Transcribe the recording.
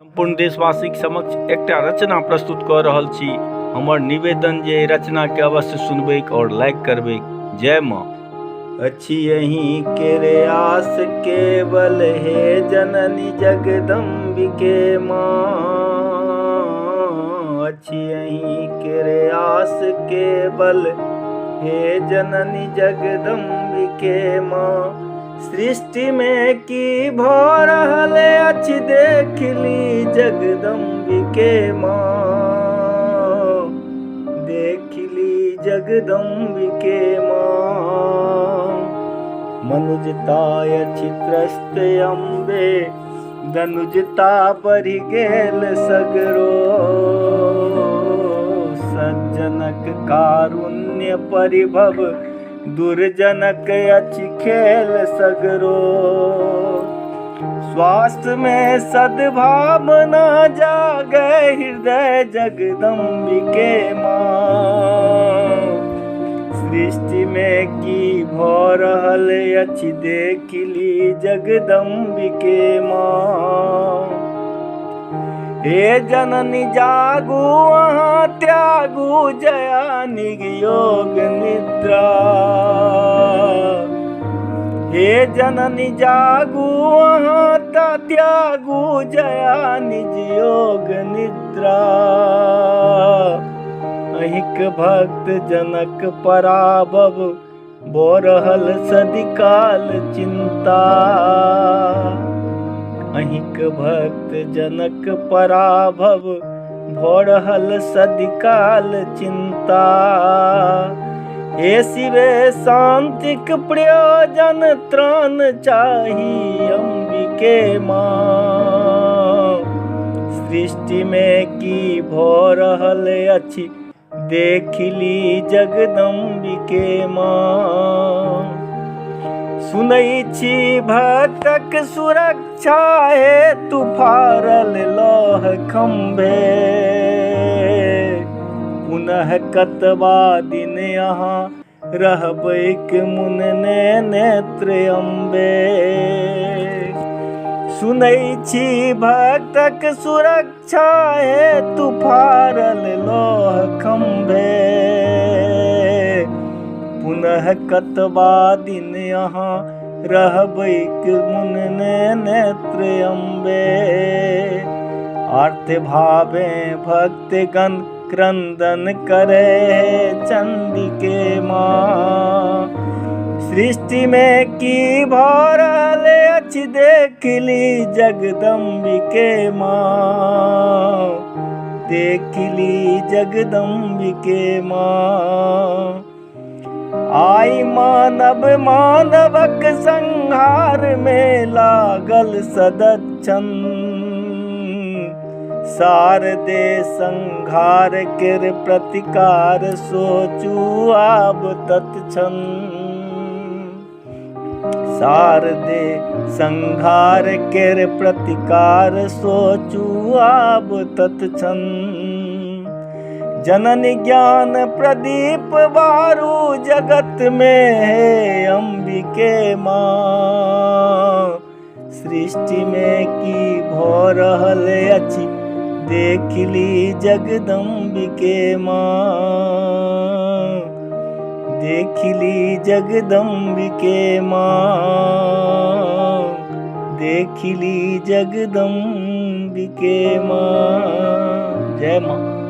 संपूर्ण देशवासी के समक्ष एकटा रचना प्रस्तुत कर रहल छी। हमर निवेदन जे रचना के अवश्य सुनबे और लाइक करबे। जय माँ। अच्छी यहीं के आस केवल हे जननी जगदम्बिके माँ। अच्छी यहीं के आस केवल हे जननी जगदम्बिके माँ। सृष्टि में की भ रहल अछि देख ली जगदम्बिके माँ। देख ली जगदम्बिके माँ। मनुजता अछि त्रस्त अम्बे दनुजता बढ़ि गेल सगरो। सज्जनक कारुण्य परिभव दुर्जनक अछि खेल सगरो। स्वास्थ्य में सद्भावना जागे हृदय जगदम्बिके माँ। सृष्टि में की भ रहल अछि देख ली जगदम्बिके माँ। हे जननी जागू अहाँ त्यागू जया नियोग निद्रा। हे जननी जागू अहाँ त्यागू जया निज योग निद्रा। अहिक भक्त जनक पराभव भ रहल सदिकाल चिंता। अहिक भक्त जनक पराभव भ रहल सदिकाल चिंता। हे शिवे शांतिक प्रयोजन त्राण चाही अंबिके माँ। सृष्टि में की भ रहल अछि देख ली जगदम्बिके माँ। सुनै छी भक्तक सुरक्षा हेतु फाड़ल लौह खम्भे। पुनः कतबा दिन यहाँ रहबैक मुनने नेत्र अम्बे। सुनै छी भक्तक सुरक्षा हेतु फाड़ल लौह खम्भे। पुनः कतबा दिन यहाँ रहबैक मुनने नेत्र अम्बे। आर्त भावे भक्तगण क्रंदन करे चंडिके माँ। सृष्टि में की भ रहल अछि देख ली जगदम्बिके माँ। देख ली जगदम्बिके माँ। आई मानवक संहार में लागल सदच्छन। शारदे संहार केर प्रतिकार सोचू आब तत्क्षण। शारदे संहार केर प्रतिकार सोचू आब तत्क्षण। जननी ज्ञान प्रदीप बारू जगत में है अंबिके माँ। सृष्टि में की भ रहल अछि देख ली जगदम्बिके माँ। देख ली जगदम्बिके माँ। देख ली जगदम्बिके माँ। जय माँ।